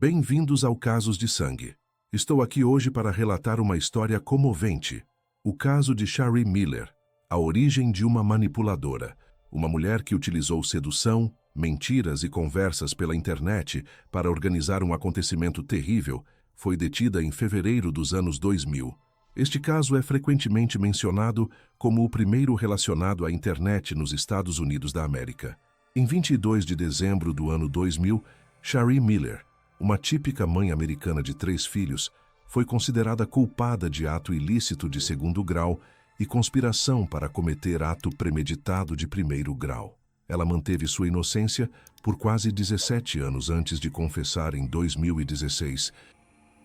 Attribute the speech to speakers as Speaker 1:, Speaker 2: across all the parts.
Speaker 1: Bem-vindos ao Casos de Sangue. Estou aqui hoje para relatar uma história comovente. O caso de Shari Miller, a origem de uma manipuladora. Uma mulher que utilizou sedução, mentiras e conversas pela internet para organizar um acontecimento terrível, foi detida em fevereiro dos anos 2000. Este caso é frequentemente mencionado como o primeiro relacionado à internet nos Estados Unidos da América. Em 22 de dezembro do ano 2000, Shari Miller, uma típica mãe americana de 3 filhos, foi considerada culpada de ato ilícito de segundo grau e conspiração para cometer ato premeditado de primeiro grau. Ela manteve sua inocência por quase 17 anos antes de confessar em 2016.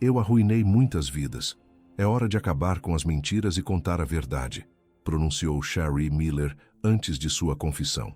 Speaker 1: "Eu arruinei muitas vidas. É hora de acabar com as mentiras e contar a verdade", pronunciou Shari Miller antes de sua confissão.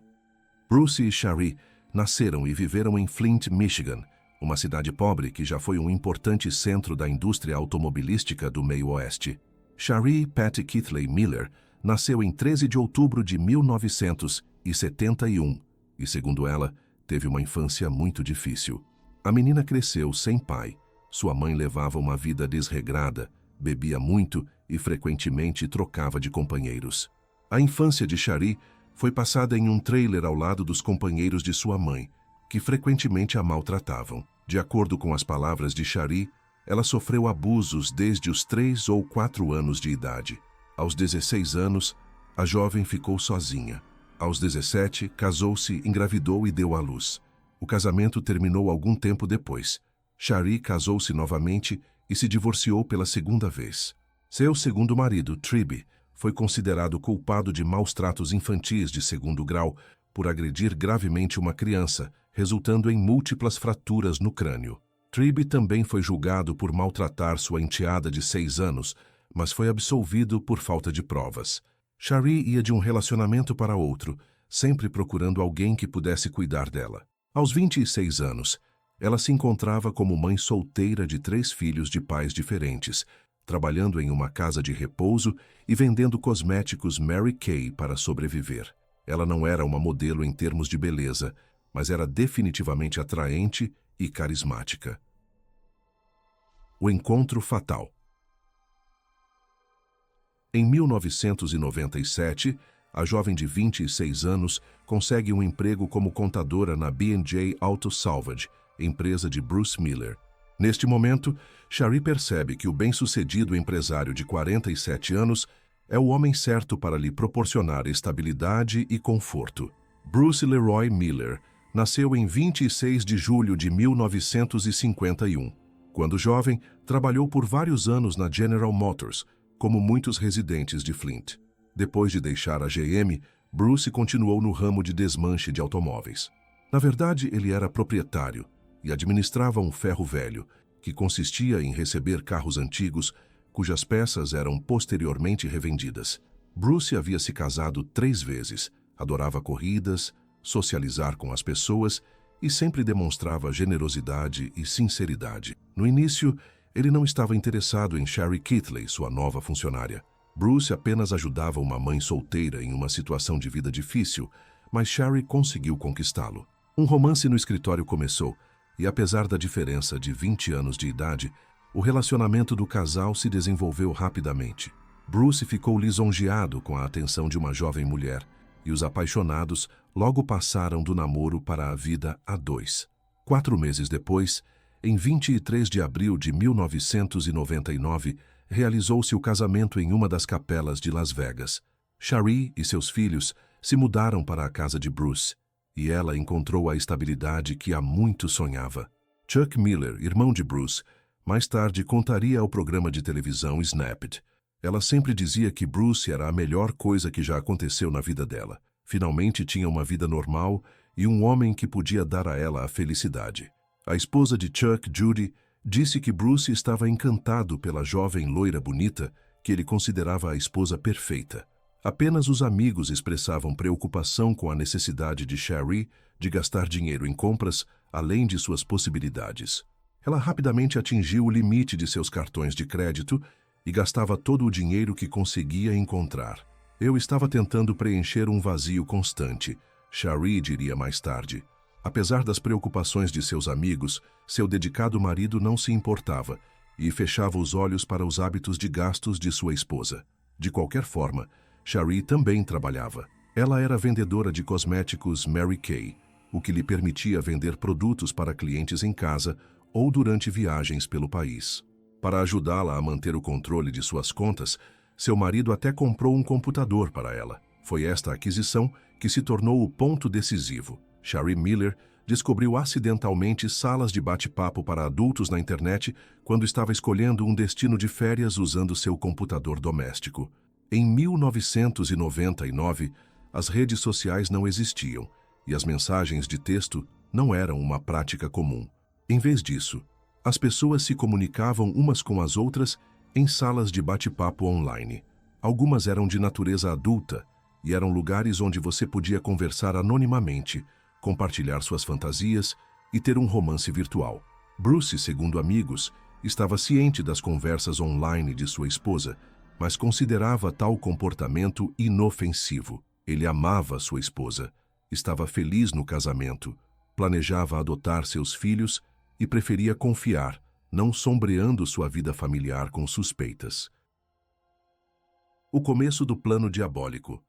Speaker 1: Bruce e Shari nasceram e viveram em Flint, Michigan, uma cidade pobre que já foi um importante centro da indústria automobilística do meio-oeste. Shari Patty Keithley Miller nasceu em 13 de outubro de 1971 e, segundo ela, teve uma infância muito difícil. A menina cresceu sem pai. Sua mãe levava uma vida desregrada, bebia muito e frequentemente trocava de companheiros. A infância de Shari foi passada em um trailer ao lado dos companheiros de sua mãe, que frequentemente a maltratavam. De acordo com as palavras de Shari, ela sofreu abusos desde os 3 ou 4 anos de idade. Aos 16 anos, a jovem ficou sozinha. Aos 17, casou-se, engravidou e deu à luz. O casamento terminou algum tempo depois. Shari casou-se novamente e se divorciou pela segunda vez. Seu segundo marido, Tribe, foi considerado culpado de maus tratos infantis de segundo grau por agredir gravemente uma criança, resultando em múltiplas fraturas no crânio. Tribe também foi julgado por maltratar sua enteada de 6 anos, mas foi absolvido por falta de provas. Shari ia de um relacionamento para outro, sempre procurando alguém que pudesse cuidar dela. Aos 26 anos, ela se encontrava como mãe solteira de 3 filhos de pais diferentes, trabalhando em uma casa de repouso e vendendo cosméticos Mary Kay para sobreviver. Ela não era uma modelo em termos de beleza, mas era definitivamente atraente e carismática. O encontro fatal. Em 1997, a jovem de 26 anos consegue um emprego como contadora na B&J Auto Salvage, empresa de Bruce Miller. Neste momento, Shari percebe que o bem-sucedido empresário de 47 anos é o homem certo para lhe proporcionar estabilidade e conforto. Bruce Leroy Miller nasceu em 26 de julho de 1951. Quando jovem, trabalhou por vários anos na General Motors, como muitos residentes de Flint. Depois de deixar a GM, Bruce continuou no ramo de desmanche de automóveis. Na verdade, ele era proprietário e administrava um ferro velho, que consistia em receber carros antigos, cujas peças eram posteriormente revendidas. Bruce havia se casado 3 vezes, adorava corridas, socializar com as pessoas e sempre demonstrava generosidade e sinceridade. No início, ele não estava interessado em Shari Keithley, sua nova funcionária. Bruce apenas ajudava uma mãe solteira em uma situação de vida difícil, mas Shari conseguiu conquistá-lo. Um romance no escritório começou, e apesar da diferença de 20 anos de idade, o relacionamento do casal se desenvolveu rapidamente. Bruce ficou lisonjeado com a atenção de uma jovem mulher, e os apaixonados logo passaram do namoro para a vida a 2. 4 meses depois, em 23 de abril de 1999, realizou-se o casamento em uma das capelas de Las Vegas. Shari e seus filhos se mudaram para a casa de Bruce, e ela encontrou a estabilidade que há muito sonhava. Chuck Miller, irmão de Bruce, mais tarde contaria ao programa de televisão Snapped. Ela sempre dizia que Bruce era a melhor coisa que já aconteceu na vida dela. Finalmente tinha uma vida normal e um homem que podia dar a ela a felicidade. A esposa de Chuck, Judy, disse que Bruce estava encantado pela jovem loira bonita que ele considerava a esposa perfeita. Apenas os amigos expressavam preocupação com a necessidade de Shari de gastar dinheiro em compras, além de suas possibilidades. Ela rapidamente atingiu o limite de seus cartões de crédito e gastava todo o dinheiro que conseguia encontrar. "Eu estava tentando preencher um vazio constante", Shari diria mais tarde. Apesar das preocupações de seus amigos, seu dedicado marido não se importava e fechava os olhos para os hábitos de gastos de sua esposa. De qualquer forma, Shari também trabalhava. Ela era vendedora de cosméticos Mary Kay, o que lhe permitia vender produtos para clientes em casa ou durante viagens pelo país. Para ajudá-la a manter o controle de suas contas, seu marido até comprou um computador para ela. Foi esta aquisição que se tornou o ponto decisivo. Shari Miller descobriu acidentalmente salas de bate-papo para adultos na internet quando estava escolhendo um destino de férias usando seu computador doméstico. Em 1999, as redes sociais não existiam e as mensagens de texto não eram uma prática comum. Em vez disso, as pessoas se comunicavam umas com as outras em salas de bate-papo online. Algumas eram de natureza adulta e eram lugares onde você podia conversar anonimamente, compartilhar suas fantasias e ter um romance virtual. Bruce, segundo amigos, estava ciente das conversas online de sua esposa, mas considerava tal comportamento inofensivo. Ele amava sua esposa, estava feliz no casamento, planejava adotar seus filhos e preferia confiar, não sombreando sua vida familiar com suspeitas. O começo do plano diabólico.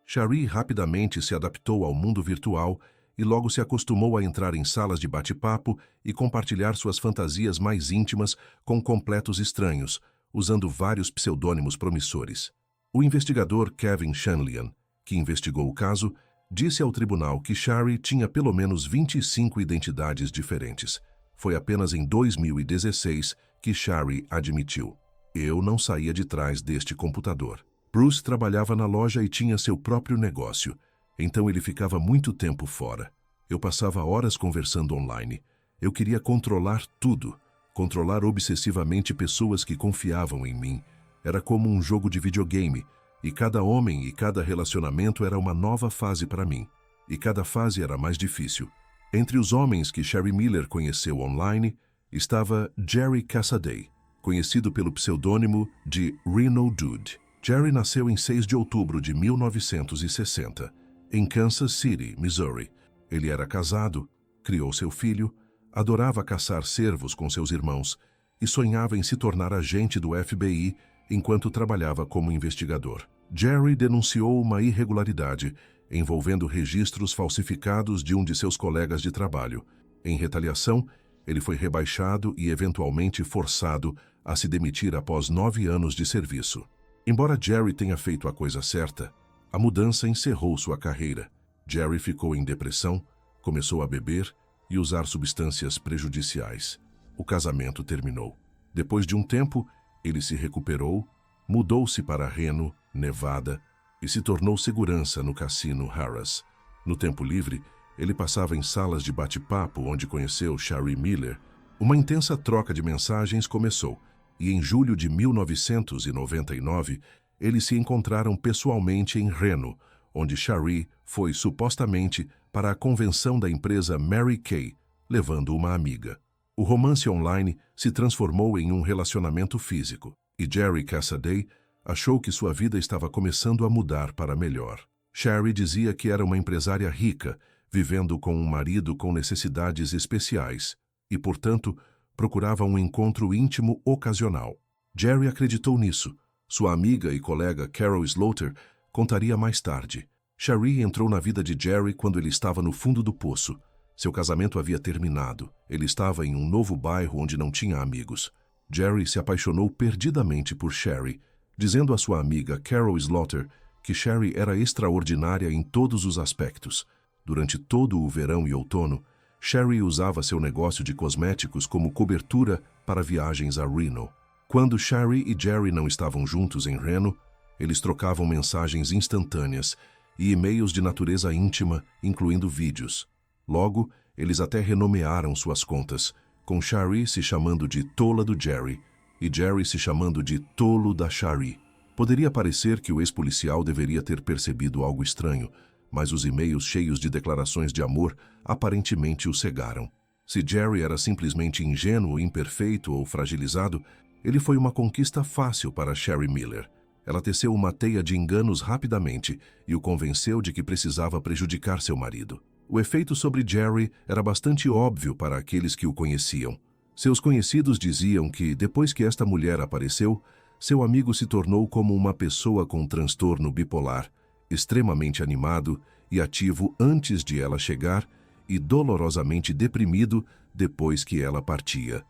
Speaker 1: Shari rapidamente se adaptou ao mundo virtual e logo se acostumou a entrar em salas de bate-papo e compartilhar suas fantasias mais íntimas com completos estranhos, usando vários pseudônimos promissores. O investigador Kevin Shanlian, que investigou o caso, disse ao tribunal que Shari tinha pelo menos 25 identidades diferentes. Foi apenas em 2016 que Shari admitiu: "Eu não saía de trás deste computador." Bruce trabalhava na loja e tinha seu próprio negócio, então ele ficava muito tempo fora. Eu passava horas conversando online. Eu queria controlar tudo, controlar obsessivamente pessoas que confiavam em mim. Era como um jogo de videogame, e cada homem e cada relacionamento era uma nova fase para mim. E cada fase era mais difícil. Entre os homens que Shari Miller conheceu online, estava Jerry Cassaday, conhecido pelo pseudônimo de Reno Dude. Jerry nasceu em 6 de outubro de 1960, em Kansas City, Missouri. Ele era casado, criou seu filho, adorava caçar cervos com seus irmãos e sonhava em se tornar agente do FBI enquanto trabalhava como investigador. Jerry denunciou uma irregularidade envolvendo registros falsificados de um de seus colegas de trabalho. Em retaliação, ele foi rebaixado e eventualmente forçado a se demitir após 9 anos de serviço. Embora Jerry tenha feito a coisa certa, a mudança encerrou sua carreira. Jerry ficou em depressão, começou a beber e usar substâncias prejudiciais. O casamento terminou. Depois de um tempo, ele se recuperou, mudou-se para Reno, Nevada, e se tornou segurança no cassino Harrah's. No tempo livre, ele passava em salas de bate-papo onde conheceu Shari Miller. Uma intensa troca de mensagens começou, e em julho de 1999, eles se encontraram pessoalmente em Reno, onde Shari foi supostamente para a convenção da empresa Mary Kay, levando uma amiga. O romance online se transformou em um relacionamento físico, e Jerry Cassaday achou que sua vida estava começando a mudar para melhor. Shari dizia que era uma empresária rica, vivendo com um marido com necessidades especiais, e, portanto, procurava um encontro íntimo ocasional. Jerry acreditou nisso. Sua amiga e colega Carol Slaughter contaria mais tarde. Shari entrou na vida de Jerry quando ele estava no fundo do poço. Seu casamento havia terminado. Ele estava em um novo bairro onde não tinha amigos. Jerry se apaixonou perdidamente por Shari, dizendo à sua amiga Carol Slaughter que Shari era extraordinária em todos os aspectos. Durante todo o verão e outono, Shari usava seu negócio de cosméticos como cobertura para viagens a Reno. Quando Shari e Jerry não estavam juntos em Reno, eles trocavam mensagens instantâneas e e-mails de natureza íntima, incluindo vídeos. Logo, eles até renomearam suas contas, com Shari se chamando de Tola do Jerry e Jerry se chamando de Tolo da Shari. Poderia parecer que o ex-policial deveria ter percebido algo estranho, mas os e-mails cheios de declarações de amor aparentemente o cegaram. Se Jerry era simplesmente ingênuo, imperfeito ou fragilizado, ele foi uma conquista fácil para Shari Miller. Ela teceu uma teia de enganos rapidamente e o convenceu de que precisava prejudicar seu marido. O efeito sobre Jerry era bastante óbvio para aqueles que o conheciam. Seus conhecidos diziam que, depois que esta mulher apareceu, seu amigo se tornou como uma pessoa com transtorno bipolar, extremamente animado e ativo antes de ela chegar e dolorosamente deprimido depois que ela partia.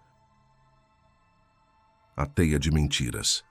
Speaker 1: A teia de mentiras.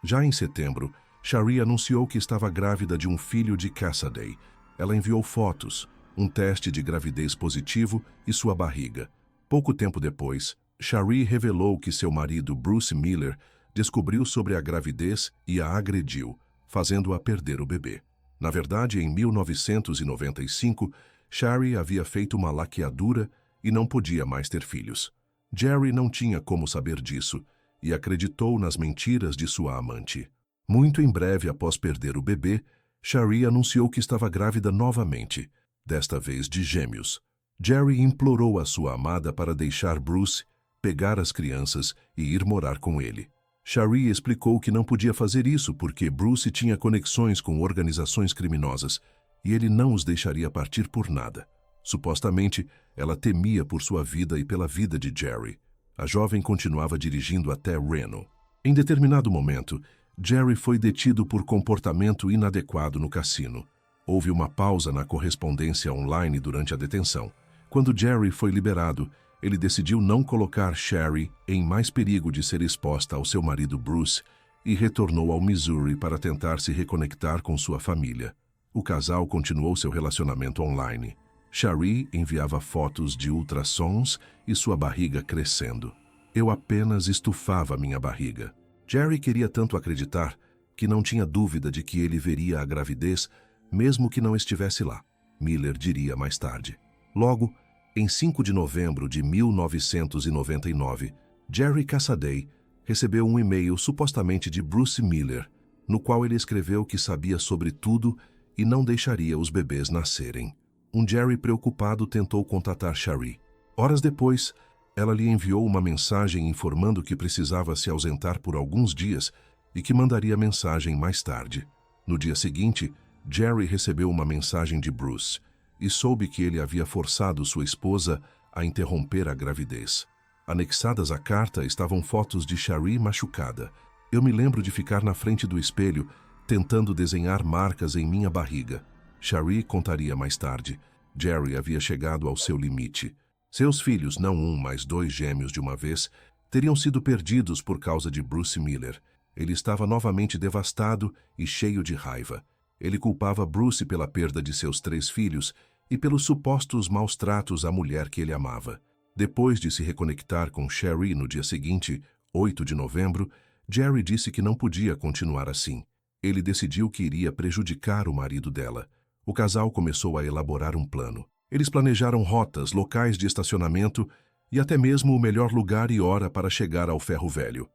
Speaker 1: Já em setembro, Shari anunciou que estava grávida de um filho de Cassidy. Ela enviou fotos, um teste de gravidez positivo e sua barriga. Pouco tempo depois, Shari revelou que seu marido, Bruce Miller, descobriu sobre a gravidez e a agrediu, fazendo-a perder o bebê. Na verdade, em 1995, Shari havia feito uma laqueadura e não podia mais ter filhos. Jerry não tinha como saber disso e acreditou nas mentiras de sua amante. Muito em breve após perder o bebê, Shari anunciou que estava grávida novamente, desta vez de gêmeos. Jerry implorou a sua amada para deixar Bruce pegar as crianças e ir morar com ele. Shari explicou que não podia fazer isso porque Bruce tinha conexões com organizações criminosas e ele não os deixaria partir por nada. Supostamente, ela temia por sua vida e pela vida de Jerry. A jovem continuava dirigindo até Reno. Em determinado momento, Jerry foi detido por comportamento inadequado no cassino. Houve uma pausa na correspondência online durante a detenção. Quando Jerry foi liberado, ele decidiu não colocar Shari em mais perigo de ser exposta ao seu marido Bruce e retornou ao Missouri para tentar se reconectar com sua família. O casal continuou seu relacionamento online. Shari enviava fotos de ultrassons e sua barriga crescendo. Eu apenas estufava minha barriga. Jerry queria tanto acreditar que não tinha dúvida de que ele veria a gravidez, mesmo que não estivesse lá, Miller diria mais tarde. Logo, em 5 de novembro de 1999, Jerry Cassidy recebeu um e-mail supostamente de Bruce Miller, no qual ele escreveu que sabia sobre tudo e não deixaria os bebês nascerem. Um Jerry preocupado tentou contatar Shari. Horas depois, ela lhe enviou uma mensagem informando que precisava se ausentar por alguns dias e que mandaria mensagem mais tarde. No dia seguinte, Jerry recebeu uma mensagem de Bruce e soube que ele havia forçado sua esposa a interromper a gravidez. Anexadas à carta estavam fotos de Shari machucada. Eu me lembro de ficar na frente do espelho, tentando desenhar marcas em minha barriga. Shari contaria mais tarde. Jerry havia chegado ao seu limite. Seus filhos, não um, mas 2 gêmeos de uma vez, teriam sido perdidos por causa de Bruce Miller. Ele estava novamente devastado e cheio de raiva. Ele culpava Bruce pela perda de seus 3 filhos e pelos supostos maus tratos à mulher que ele amava. Depois de se reconectar com Shari no dia seguinte, 8 de novembro, Jerry disse que não podia continuar assim. Ele decidiu que iria prejudicar o marido dela. O casal começou a elaborar um plano. Eles planejaram rotas, locais de estacionamento e até mesmo o melhor lugar e hora para chegar ao Ferro Velho.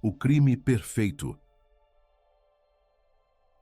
Speaker 1: O crime perfeito.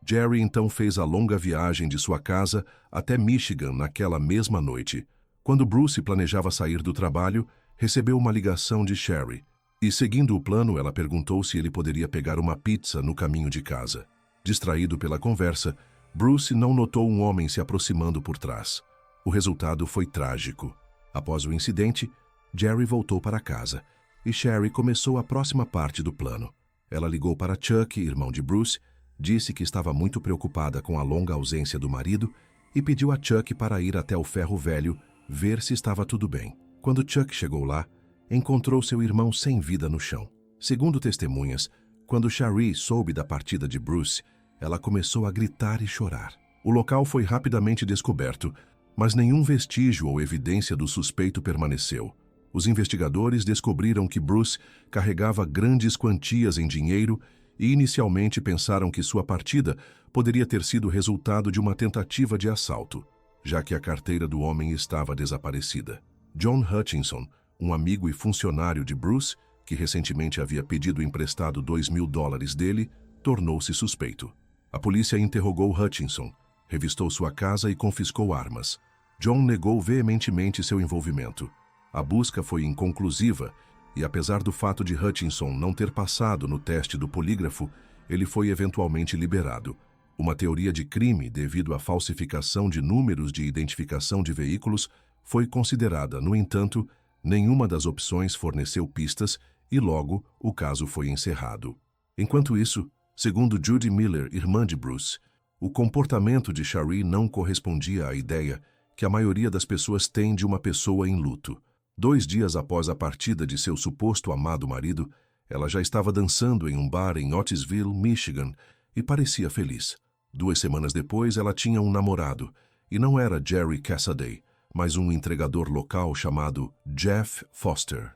Speaker 1: Jerry então fez a longa viagem de sua casa até Michigan naquela mesma noite. Quando Bruce planejava sair do trabalho, recebeu uma ligação de Shari. E, seguindo o plano, ela perguntou se ele poderia pegar uma pizza no caminho de casa. Distraído pela conversa, Bruce não notou um homem se aproximando por trás. O resultado foi trágico. Após o incidente, Jerry voltou para casa e Shari começou a próxima parte do plano. Ela ligou para Chuck, irmão de Bruce, disse que estava muito preocupada com a longa ausência do marido e pediu a Chuck para ir até o Ferro Velho ver se estava tudo bem. Quando Chuck chegou lá, encontrou seu irmão sem vida no chão. Segundo testemunhas, quando Shari soube da partida de Bruce, ela começou a gritar e chorar. O local foi rapidamente descoberto, mas nenhum vestígio ou evidência do suspeito permaneceu. Os investigadores descobriram que Bruce carregava grandes quantias em dinheiro e inicialmente pensaram que sua partida poderia ter sido resultado de uma tentativa de assalto, já que a carteira do homem estava desaparecida. John Hutchinson, um amigo e funcionário de Bruce, que recentemente havia pedido emprestado $2.000 dele, tornou-se suspeito. A polícia interrogou Hutchinson, revistou sua casa e confiscou armas. John negou veementemente seu envolvimento. A busca foi inconclusiva e, apesar do fato de Hutchinson não ter passado no teste do polígrafo, ele foi eventualmente liberado. Uma teoria de crime devido à falsificação de números de identificação de veículos foi considerada, no entanto, nenhuma das opções forneceu pistas e logo o caso foi encerrado. Enquanto isso, segundo Judy Miller, irmã de Bruce, o comportamento de Sherry não correspondia à ideia que a maioria das pessoas tem de uma pessoa em luto. 2 dias após a partida de seu suposto amado marido, ela já estava dançando em um bar em Otisville, Michigan, e parecia feliz. 2 semanas depois, ela tinha um namorado, e não era Jerry Cassaday, mas um entregador local chamado Jeff Foster.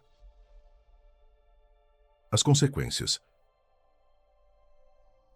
Speaker 1: As consequências.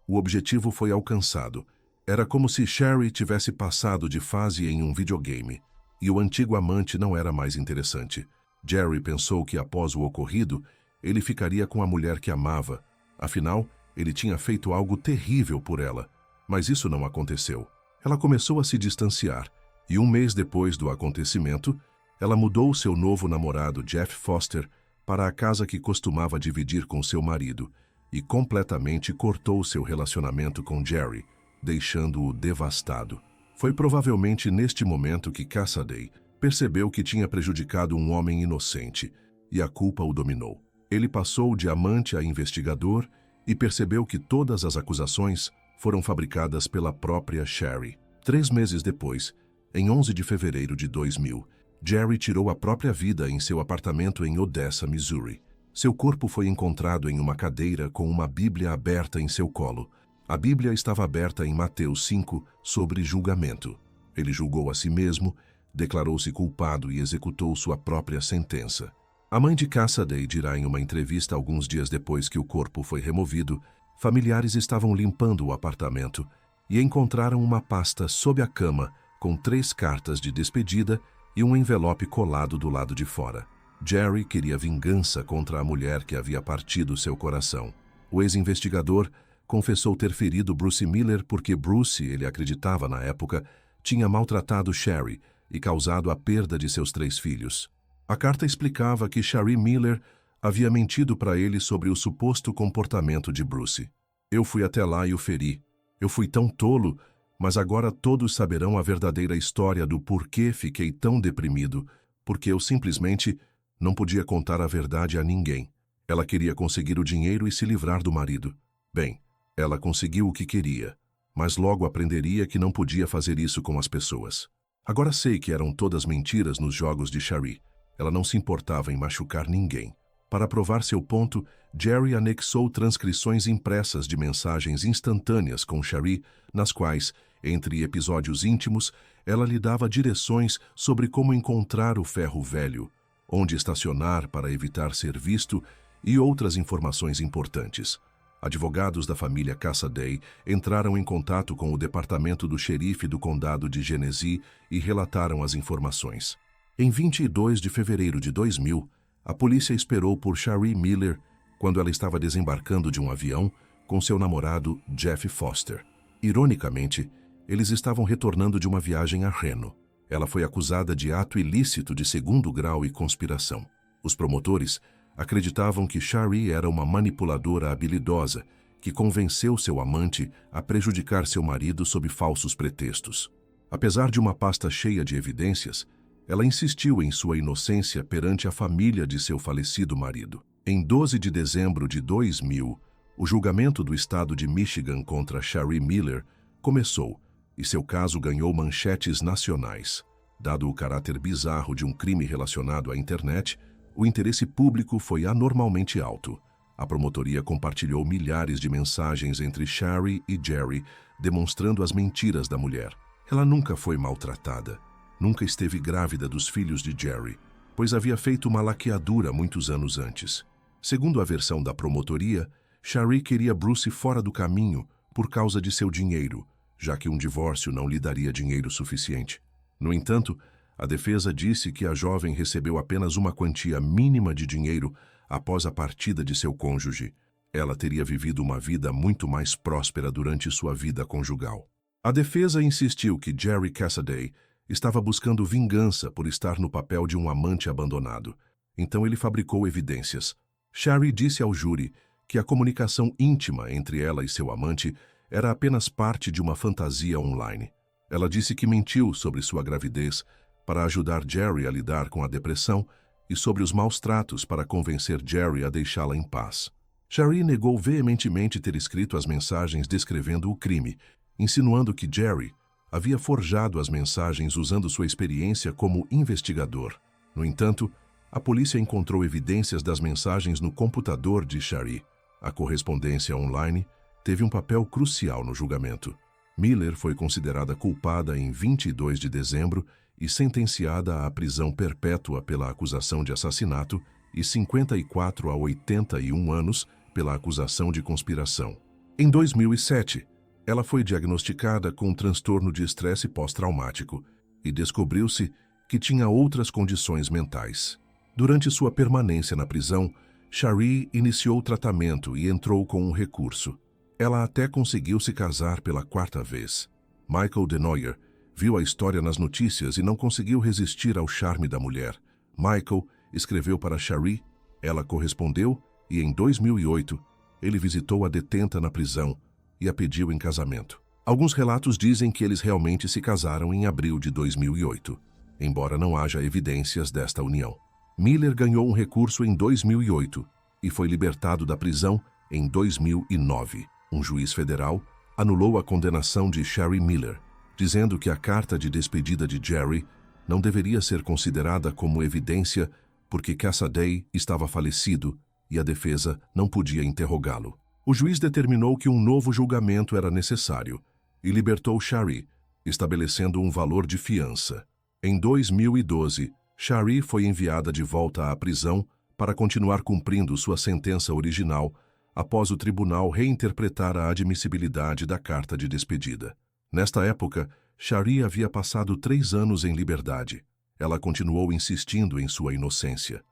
Speaker 1: O objetivo foi alcançado. Era como se Sherry tivesse passado de fase em um videogame, e o antigo amante não era mais interessante. Jerry pensou que após o ocorrido, ele ficaria com a mulher que amava. Afinal, ele tinha feito algo terrível por ela. Mas isso não aconteceu. Ela começou a se distanciar, e 1 mês depois do acontecimento, ela mudou seu novo namorado, Jeff Foster, para a casa que costumava dividir com seu marido, e completamente cortou seu relacionamento com Jerry, deixando-o devastado. Foi provavelmente neste momento que Cassaday percebeu que tinha prejudicado um homem inocente, e a culpa o dominou. Ele passou de amante a investigador e percebeu que todas as acusações foram fabricadas pela própria Sherry. 3 meses depois, em 11 de fevereiro de 2000, Jerry tirou a própria vida em seu apartamento em Odessa, Missouri. Seu corpo foi encontrado em uma cadeira com uma Bíblia aberta em seu colo. A Bíblia estava aberta em Mateus 5 sobre julgamento. Ele julgou a si mesmo, declarou-se culpado e executou sua própria sentença. A mãe de Cassaday dirá em uma entrevista alguns dias depois que o corpo foi removido, familiares estavam limpando o apartamento e encontraram uma pasta sob a cama com 3 cartas de despedida e um envelope colado do lado de fora. Jerry queria vingança contra a mulher que havia partido seu coração. O ex-investigador confessou ter ferido Bruce Miller porque Bruce, ele acreditava na época, tinha maltratado Sherry e causado a perda de seus 3 filhos. A carta explicava que Sherry Miller havia mentido para ele sobre o suposto comportamento de Bruce. Eu fui até lá e o feri. Eu fui tão tolo, mas agora todos saberão a verdadeira história do porquê fiquei tão deprimido, porque eu simplesmente não podia contar a verdade a ninguém. Ela queria conseguir o dinheiro e se livrar do marido. Bem, ela conseguiu o que queria, mas logo aprenderia que não podia fazer isso com as pessoas. Agora sei que eram todas mentiras nos jogos de Sherry. Ela não se importava em machucar ninguém. Para provar seu ponto, Jerry anexou transcrições impressas de mensagens instantâneas com Sherry, nas quais, entre episódios íntimos, ela lhe dava direções sobre como encontrar o ferro velho, onde estacionar para evitar ser visto e outras informações importantes. Advogados da família Cassaday entraram em contato com o departamento do xerife do condado de Genesee e relataram as informações. Em 22 de fevereiro de 2000, a polícia esperou por Sherry Miller quando ela estava desembarcando de um avião com seu namorado Jeff Foster. Ironicamente, eles estavam retornando de uma viagem a Reno. Ela foi acusada de ato ilícito de 2º grau e conspiração. Os promotores acreditavam que Sherry era uma manipuladora habilidosa que convenceu seu amante a prejudicar seu marido sob falsos pretextos. Apesar de uma pasta cheia de evidências, ela insistiu em sua inocência perante a família de seu falecido marido. Em 12 de dezembro de 2000, o julgamento do estado de Michigan contra Sherry Miller começou e seu caso ganhou manchetes nacionais. Dado o caráter bizarro de um crime relacionado à internet, o interesse público foi anormalmente alto. A promotoria compartilhou milhares de mensagens entre Sherry e Jerry, demonstrando as mentiras da mulher. Ela nunca foi maltratada. Nunca esteve grávida dos filhos de Jerry, pois havia feito uma laqueadura muitos anos antes. Segundo a versão da promotoria, Sherry queria Bruce fora do caminho por causa de seu dinheiro, já que um divórcio não lhe daria dinheiro suficiente. No entanto, a defesa disse que a jovem recebeu apenas uma quantia mínima de dinheiro após a partida de seu cônjuge. Ela teria vivido uma vida muito mais próspera durante sua vida conjugal. A defesa insistiu que Jerry Cassaday estava buscando vingança por estar no papel de um amante abandonado. Então ele fabricou evidências. Sherry disse ao júri que a comunicação íntima entre ela e seu amante era apenas parte de uma fantasia online. Ela disse que mentiu sobre sua gravidez para ajudar Jerry a lidar com a depressão e sobre os maus tratos para convencer Jerry a deixá-la em paz. Cherie negou veementemente ter escrito as mensagens descrevendo o crime, insinuando que Jerry havia forjado as mensagens usando sua experiência como investigador. No entanto, a polícia encontrou evidências das mensagens no computador de Cherie. A correspondência online teve um papel crucial no julgamento. Miller foi considerada culpada em 22 de dezembro e sentenciada à prisão perpétua pela acusação de assassinato e 54 a 81 anos pela acusação de conspiração. Em 2007, ela foi diagnosticada com um transtorno de estresse pós-traumático e descobriu-se que tinha outras condições mentais. Durante sua permanência na prisão, Cherie iniciou tratamento e entrou com um recurso. Ela até conseguiu se casar pela 4ª vez. Michael DeNoyer viu a história nas notícias e não conseguiu resistir ao charme da mulher. Michael escreveu para Cherie, ela correspondeu e em 2008 ele visitou a detenta na prisão e a pediu em casamento. Alguns relatos dizem que eles realmente se casaram em abril de 2008, embora não haja evidências desta união. Miller ganhou um recurso em 2008 e foi libertado da prisão em 2009. Um juiz federal anulou a condenação de Cherie Miller, dizendo que a carta de despedida de Jerry não deveria ser considerada como evidência porque Cassidy estava falecido e a defesa não podia interrogá-lo. O juiz determinou que um novo julgamento era necessário e libertou Cherie, estabelecendo um valor de fiança. Em 2012, Cherie foi enviada de volta à prisão para continuar cumprindo sua sentença original após o tribunal reinterpretar a admissibilidade da carta de despedida. Nesta época, Cherie havia passado 3 anos em liberdade. Ela continuou insistindo em sua inocência.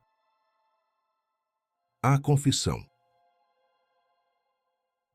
Speaker 1: A confissão.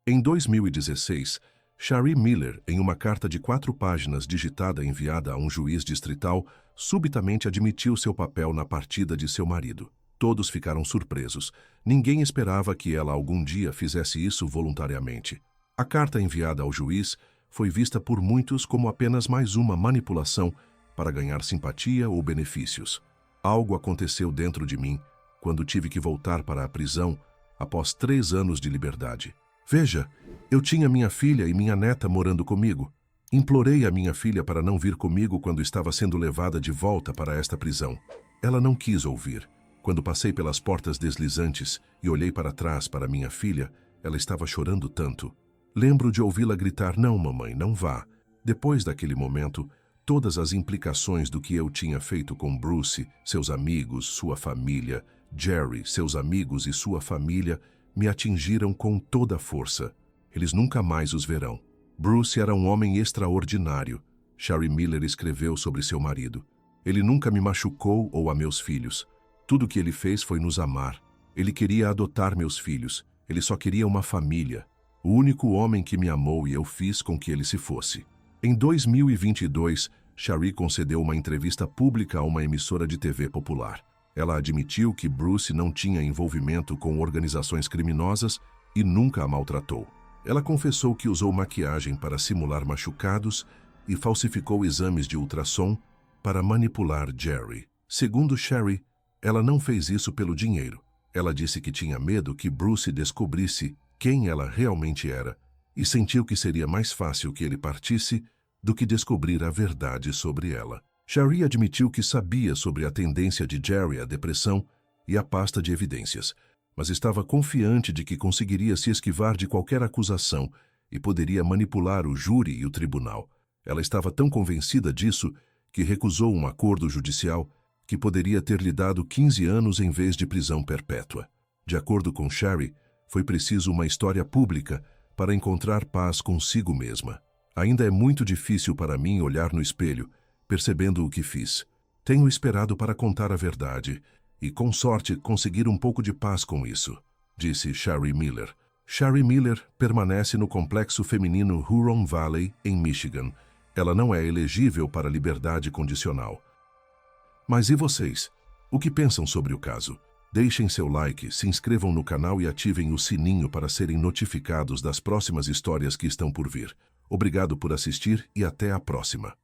Speaker 1: Em 2016, Cherie Miller, em uma carta de 4 páginas digitada enviada a um juiz distrital, subitamente admitiu seu papel na partida de seu marido. Todos ficaram surpresos. Ninguém esperava que ela algum dia fizesse isso voluntariamente. A carta enviada ao juiz foi vista por muitos como apenas mais uma manipulação para ganhar simpatia ou benefícios. Algo aconteceu dentro de mim quando tive que voltar para a prisão após 3 anos de liberdade. Veja, eu tinha minha filha e minha neta morando comigo. Implorei a minha filha para não vir comigo quando estava sendo levada de volta para esta prisão. Ela não quis ouvir. Quando passei pelas portas deslizantes e olhei para trás para minha filha, ela estava chorando tanto. Lembro de ouvi-la gritar, "Não, mamãe, não vá." Depois daquele momento, todas as implicações do que eu tinha feito com Bruce, seus amigos, sua família, Jerry, seus amigos e sua família, me atingiram com toda a força. Eles nunca mais os verão. Bruce era um homem extraordinário. Cherie Miller escreveu sobre seu marido. Ele nunca me machucou ou a meus filhos. Tudo o que ele fez foi nos amar. Ele queria adotar meus filhos. Ele só queria uma família. O único homem que me amou e eu fiz com que ele se fosse. Em 2022, Cherie concedeu uma entrevista pública a uma emissora de TV popular. Ela admitiu que Bruce não tinha envolvimento com organizações criminosas e nunca a maltratou. Ela confessou que usou maquiagem para simular machucados e falsificou exames de ultrassom para manipular Jerry. Segundo Cherie, ela não fez isso pelo dinheiro. Ela disse que tinha medo que Bruce descobrisse quem ela realmente era e sentiu que seria mais fácil que ele partisse do que descobrir a verdade sobre ela. Cherie admitiu que sabia sobre a tendência de Jerry à depressão e a pasta de evidências, mas estava confiante de que conseguiria se esquivar de qualquer acusação e poderia manipular o júri e o tribunal. Ela estava tão convencida disso que recusou um acordo judicial que poderia ter lhe dado 15 anos em vez de prisão perpétua. De acordo com Cherie, foi preciso uma história pública para encontrar paz consigo mesma. Ainda é muito difícil para mim olhar no espelho, percebendo o que fiz. Tenho esperado para contar a verdade e, com sorte, conseguir um pouco de paz com isso, disse Cherie Miller. Cherie Miller permanece no complexo feminino Huron Valley, em Michigan. Ela não é elegível para liberdade condicional. Mas e vocês? O que pensam sobre o caso? Deixem seu like, se inscrevam no canal e ativem o sininho para serem notificados das próximas histórias que estão por vir. Obrigado por assistir e até a próxima.